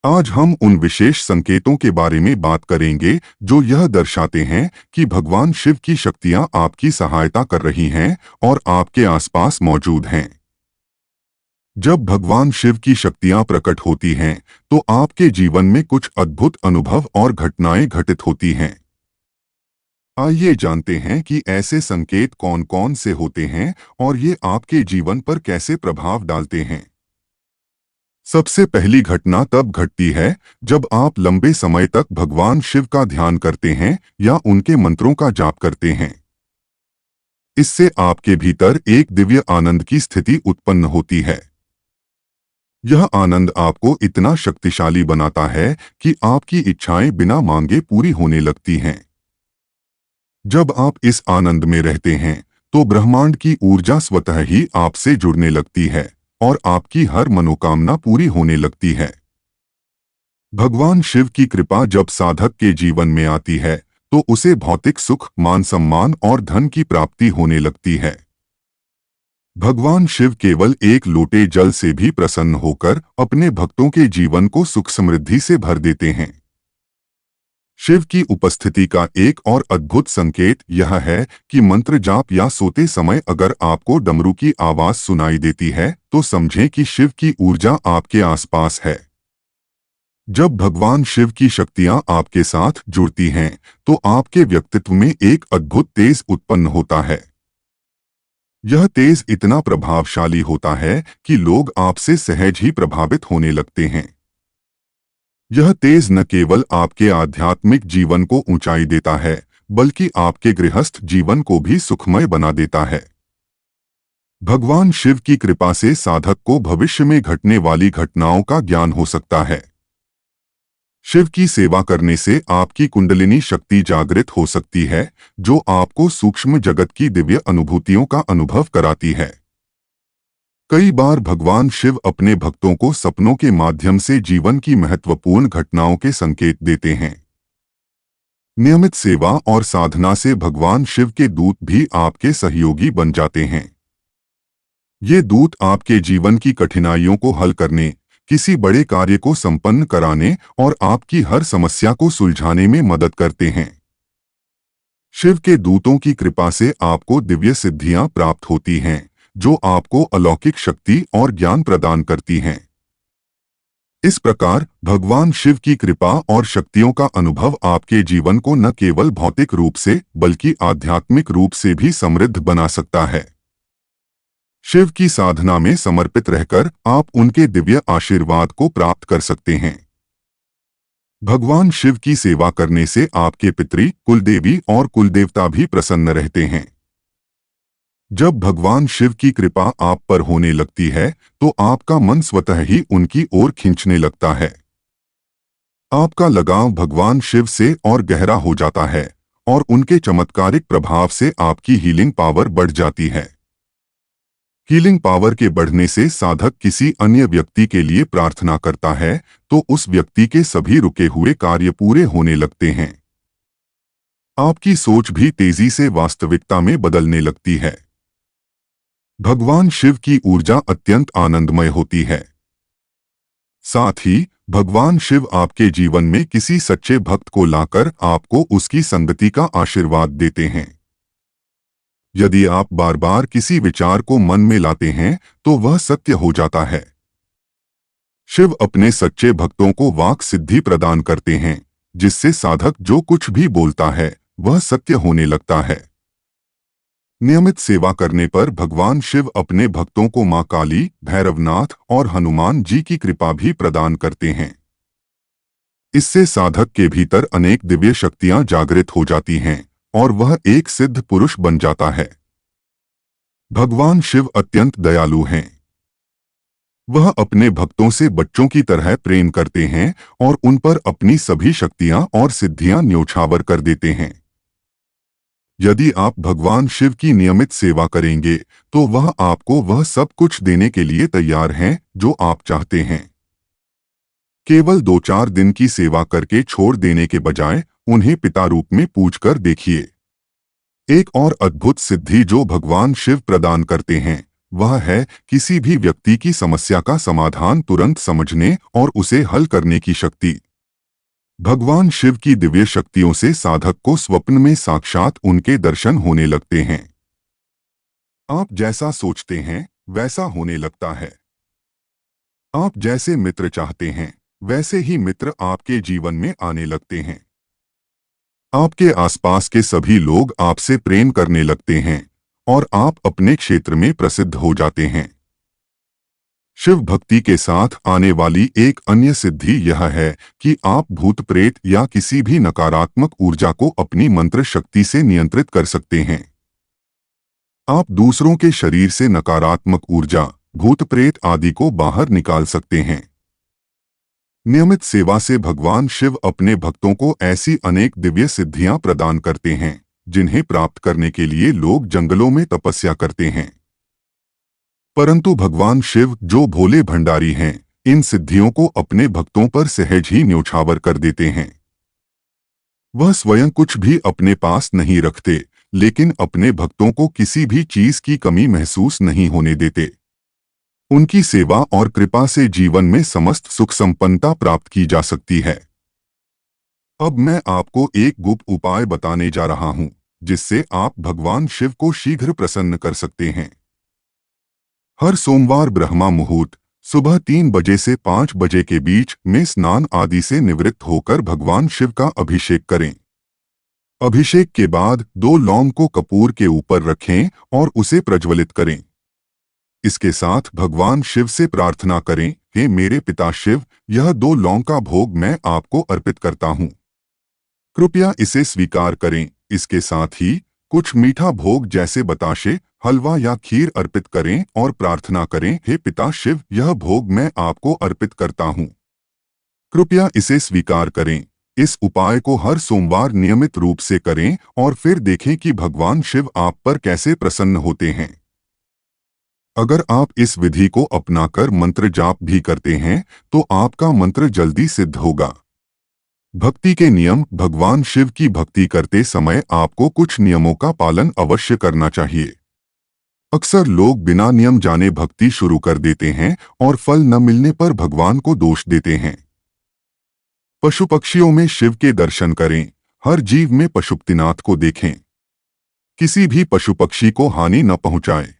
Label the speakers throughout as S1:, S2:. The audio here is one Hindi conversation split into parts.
S1: आज हम उन विशेष संकेतों के बारे में बात करेंगे जो यह दर्शाते हैं कि भगवान शिव की शक्तियां आपकी सहायता कर रही हैं और आपके आसपास मौजूद हैं। जब भगवान शिव की शक्तियां प्रकट होती हैं, तो आपके जीवन में कुछ अद्भुत अनुभव और घटनाएं घटित होती हैं। आइए जानते हैं कि ऐसे संकेत कौन-कौन से होते हैं और ये आपके जीवन पर कैसे प्रभाव डालते हैं। सबसे पहली घटना तब घटती है जब आप लंबे समय तक भगवान शिव का ध्यान करते हैं या उनके मंत्रों का जाप करते हैं। इससे आपके भीतर एक दिव्य आनंद की स्थिति उत्पन्न होती है। यह आनंद आपको इतना शक्तिशाली बनाता है कि आपकी इच्छाएं बिना मांगे पूरी होने लगती हैं। जब आप इस आनंद में रहते हैं, तो ब्रह्मांड की ऊर्जा स्वतः ही आपसे जुड़ने लगती है और आपकी हर मनोकामना पूरी होने लगती है। भगवान शिव की कृपा जब साधक के जीवन में आती है, तो उसे भौतिक सुख, मान सम्मान और धन की प्राप्ति होने लगती है। भगवान शिव केवल एक लोटे जल से भी प्रसन्न होकर अपने भक्तों के जीवन को सुख समृद्धि से भर देते हैं। शिव की उपस्थिति का एक और अद्भुत संकेत यह है कि मंत्र जाप या सोते समय अगर आपको डमरू की आवाज सुनाई देती है, तो समझें कि शिव की ऊर्जा आपके आसपास है। जब भगवान शिव की शक्तियां आपके साथ जुड़ती हैं, तो आपके व्यक्तित्व में एक अद्भुत तेज उत्पन्न होता है। यह तेज इतना प्रभावशाली होता है कि लोग आपसे सहज ही प्रभावित होने लगते हैं। यह तेज न केवल आपके आध्यात्मिक जीवन को ऊंचाई देता है, बल्कि आपके गृहस्थ जीवन को भी सुखमय बना देता है। भगवान शिव की कृपा से साधक को भविष्य में घटने वाली घटनाओं का ज्ञान हो सकता है। शिव की सेवा करने से आपकी कुंडलिनी शक्ति जागृत हो सकती है, जो आपको सूक्ष्म जगत की दिव्य अनुभूतियों का अनुभव कराती है। कई बार भगवान शिव अपने भक्तों को सपनों के माध्यम से जीवन की महत्वपूर्ण घटनाओं के संकेत देते हैं। नियमित सेवा और साधना से भगवान शिव के दूत भी आपके सहयोगी बन जाते हैं। ये दूत आपके जीवन की कठिनाइयों को हल करने, किसी बड़े कार्य को संपन्न कराने और आपकी हर समस्या को सुलझाने में मदद करते हैं। शिव के दूतों की कृपा से आपको दिव्य सिद्धियां प्राप्त होती हैं, जो आपको अलौकिक शक्ति और ज्ञान प्रदान करती हैं। इस प्रकार भगवान शिव की कृपा और शक्तियों का अनुभव आपके जीवन को न केवल भौतिक रूप से बल्कि आध्यात्मिक रूप से भी समृद्ध बना सकता है। शिव की साधना में समर्पित रहकर आप उनके दिव्य आशीर्वाद को प्राप्त कर सकते हैं। भगवान शिव की सेवा करने से आपके पितृ, कुलदेवी और कुलदेवता भी प्रसन्न रहते हैं। जब भगवान शिव की कृपा आप पर होने लगती है, तो आपका मन स्वतः ही उनकी ओर खींचने लगता है। आपका लगाव भगवान शिव से और गहरा हो जाता है और उनके चमत्कारिक प्रभाव से आपकी हीलिंग पावर बढ़ जाती है। हीलिंग पावर के बढ़ने से साधक किसी अन्य व्यक्ति के लिए प्रार्थना करता है, तो उस व्यक्ति के सभी रुके हुए कार्य पूरे होने लगते हैं। आपकी सोच भी तेजी से वास्तविकता में बदलने लगती है। भगवान शिव की ऊर्जा अत्यंत आनंदमय होती है। साथ ही भगवान शिव आपके जीवन में किसी सच्चे भक्त को लाकर आपको उसकी संगति का आशीर्वाद देते हैं। यदि आप बार बार किसी विचार को मन में लाते हैं, तो वह सत्य हो जाता है। शिव अपने सच्चे भक्तों को वाक सिद्धि प्रदान करते हैं, जिससे साधक जो कुछ भी बोलता है, वह सत्य होने लगता है। नियमित सेवा करने पर भगवान शिव अपने भक्तों को मां काली, भैरवनाथ और हनुमान जी की कृपा भी प्रदान करते हैं। इससे साधक के भीतर अनेक दिव्य शक्तियां जागृत हो जाती हैं और वह एक सिद्ध पुरुष बन जाता है। भगवान शिव अत्यंत दयालु हैं। वह अपने भक्तों से बच्चों की तरह प्रेम करते हैं और उन पर अपनी सभी शक्तियां और सिद्धियां न्योछावर कर देते हैं। यदि आप भगवान शिव की नियमित सेवा करेंगे, तो वह आपको वह सब कुछ देने के लिए तैयार हैं जो आप चाहते हैं। केवल 2-4 दिन की सेवा करके छोड़ देने के बजाय उन्हें पिता रूप में पूजकर देखिए। एक और अद्भुत सिद्धि जो भगवान शिव प्रदान करते हैं, वह है किसी भी व्यक्ति की समस्या का समाधान तुरंत समझने और उसे हल करने की शक्ति। भगवान शिव की दिव्य शक्तियों से साधक को स्वप्न में साक्षात उनके दर्शन होने लगते हैं। आप जैसा सोचते हैं वैसा होने लगता है। आप जैसे मित्र चाहते हैं वैसे ही मित्र आपके जीवन में आने लगते हैं। आपके आसपास के सभी लोग आपसे प्रेम करने लगते हैं और आप अपने क्षेत्र में प्रसिद्ध हो जाते हैं। शिव भक्ति के साथ आने वाली एक अन्य सिद्धि यह है कि आप भूत प्रेत या किसी भी नकारात्मक ऊर्जा को अपनी मंत्र शक्ति से नियंत्रित कर सकते हैं। आप दूसरों के शरीर से नकारात्मक ऊर्जा, भूत प्रेत आदि को बाहर निकाल सकते हैं। नियमित सेवा से भगवान शिव अपने भक्तों को ऐसी अनेक दिव्य सिद्धियां प्रदान करते हैं जिन्हें प्राप्त करने के लिए लोग जंगलों में तपस्या करते हैं। परंतु भगवान शिव जो भोले भंडारी हैं, इन सिद्धियों को अपने भक्तों पर सहज ही न्योछावर कर देते हैं। वह स्वयं कुछ भी अपने पास नहीं रखते, लेकिन अपने भक्तों को किसी भी चीज की कमी महसूस नहीं होने देते। उनकी सेवा और कृपा से जीवन में समस्त सुख संपन्नता प्राप्त की जा सकती है। अब मैं आपको एक गुप्त उपाय बताने जा रहा हूं, जिससे आप भगवान शिव को शीघ्र प्रसन्न कर सकते हैं। हर सोमवार ब्रह्मा मुहूर्त सुबह 3 बजे से 5 बजे के बीच में स्नान आदि से निवृत्त होकर भगवान शिव का अभिषेक करें। अभिषेक के बाद 2 लौंग को कपूर के ऊपर रखें और उसे प्रज्वलित करें। इसके साथ भगवान शिव से प्रार्थना करें, हे मेरे पिता शिव, यह 2 लौंग का भोग मैं आपको अर्पित करता हूँ। कृपया इसे स्वीकार करें। इसके साथ ही कुछ मीठा भोग जैसे बताशे, हलवा या खीर अर्पित करें और प्रार्थना करें, हे पिता शिव, यह भोग मैं आपको अर्पित करता हूँ। कृपया इसे स्वीकार करें। इस उपाय को हर सोमवार नियमित रूप से करें और फिर देखें कि भगवान शिव आप पर कैसे प्रसन्न होते हैं। अगर आप इस विधि को अपनाकर मंत्र जाप भी करते हैं तो आपका मंत्र जल्दी सिद्ध होगा। भक्ति के नियम। भगवान शिव की भक्ति करते समय आपको कुछ नियमों का पालन अवश्य करना चाहिए। अक्सर लोग बिना नियम जाने भक्ति शुरू कर देते हैं और फल न मिलने पर भगवान को दोष देते हैं। पशु पक्षियों में शिव के दर्शन करें। हर जीव में पशुपतिनाथ को देखें। किसी भी पशु पक्षी को हानि न पहुंचाएं।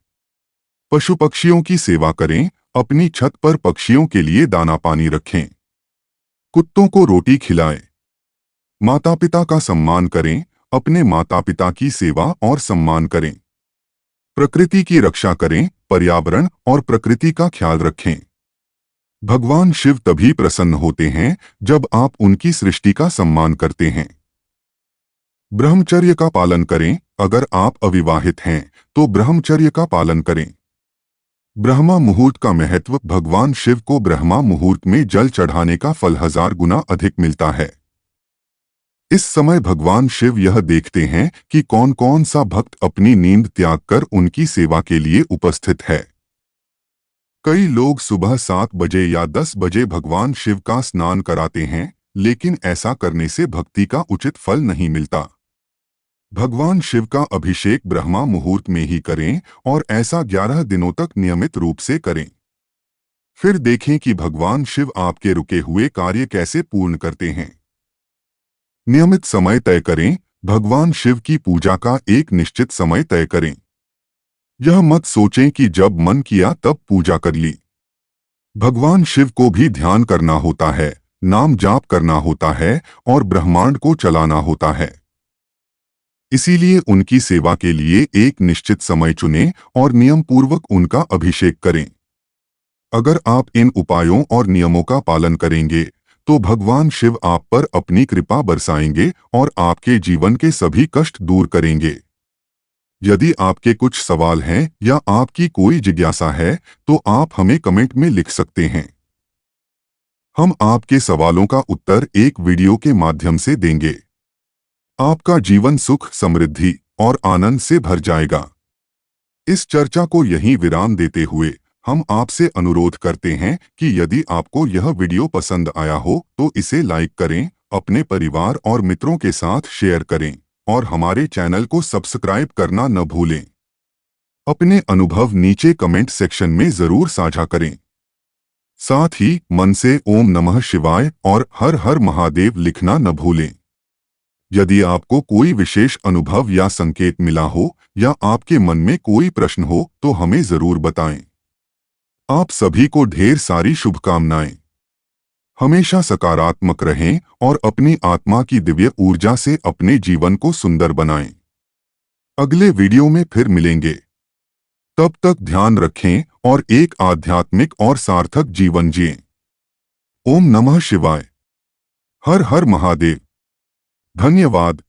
S1: पशु पक्षियों की सेवा करें। अपनी छत पर पक्षियों के लिए दाना पानी रखें। कुत्तों को रोटी खिलाएं। माता पिता का सम्मान करें। अपने माता पिता की सेवा और सम्मान करें। प्रकृति की रक्षा करें। पर्यावरण और प्रकृति का ख्याल रखें। भगवान शिव तभी प्रसन्न होते हैं जब आप उनकी सृष्टि का सम्मान करते हैं। ब्रह्मचर्य का पालन करें। अगर आप अविवाहित हैं तो ब्रह्मचर्य का पालन करें। ब्रह्मा मुहूर्त का महत्व। भगवान शिव को ब्रह्मा मुहूर्त में जल चढ़ाने का फल 1000 गुना अधिक मिलता है। इस समय भगवान शिव यह देखते हैं कि कौन कौन सा भक्त अपनी नींद त्याग कर उनकी सेवा के लिए उपस्थित है। कई लोग सुबह 7 बजे या 10 बजे भगवान शिव का स्नान कराते हैं, लेकिन ऐसा करने से भक्ति का उचित फल नहीं मिलता। भगवान शिव का अभिषेक ब्रह्मा मुहूर्त में ही करें और ऐसा 11 दिनों तक नियमित रूप से करें। फिर देखें कि भगवान शिव आपके रुके हुए कार्य कैसे पूर्ण करते हैं। नियमित समय तय करें। भगवान शिव की पूजा का एक निश्चित समय तय करें। यह मत सोचें कि जब मन किया तब पूजा कर ली। भगवान शिव को भी ध्यान करना होता है, नाम जाप करना होता है और ब्रह्मांड को चलाना होता है। इसीलिए उनकी सेवा के लिए एक निश्चित समय चुनें और नियम पूर्वक उनका अभिषेक करें। अगर आप इन उपायों और नियमों का पालन करेंगे तो भगवान शिव आप पर अपनी कृपा बरसाएंगे और आपके जीवन के सभी कष्ट दूर करेंगे। यदि आपके कुछ सवाल हैं या आपकी कोई जिज्ञासा है तो आप हमें कमेंट में लिख सकते हैं। हम आपके सवालों का उत्तर एक वीडियो के माध्यम से देंगे। आपका जीवन सुख, समृद्धि और आनंद से भर जाएगा। इस चर्चा को यहीं विराम देते हुए हम आपसे अनुरोध करते हैं कि यदि आपको यह वीडियो पसंद आया हो तो इसे लाइक करें, अपने परिवार और मित्रों के साथ शेयर करें और हमारे चैनल को सब्सक्राइब करना न भूलें। अपने अनुभव नीचे कमेंट सेक्शन में जरूर साझा करें। साथ ही मन से ओम नमः शिवाय और हर हर महादेव लिखना न भूलें। यदि आपको कोई विशेष अनुभव या संकेत मिला हो या आपके मन में कोई प्रश्न हो तो हमें जरूर बताएं। आप सभी को ढेर सारी शुभकामनाएं। हमेशा सकारात्मक रहें और अपनी आत्मा की दिव्य ऊर्जा से अपने जीवन को सुंदर बनाएं। अगले वीडियो में फिर मिलेंगे। तब तक ध्यान रखें और एक आध्यात्मिक और सार्थक जीवन जिएं। ओम नमः शिवाय। हर हर महादेव। धन्यवाद।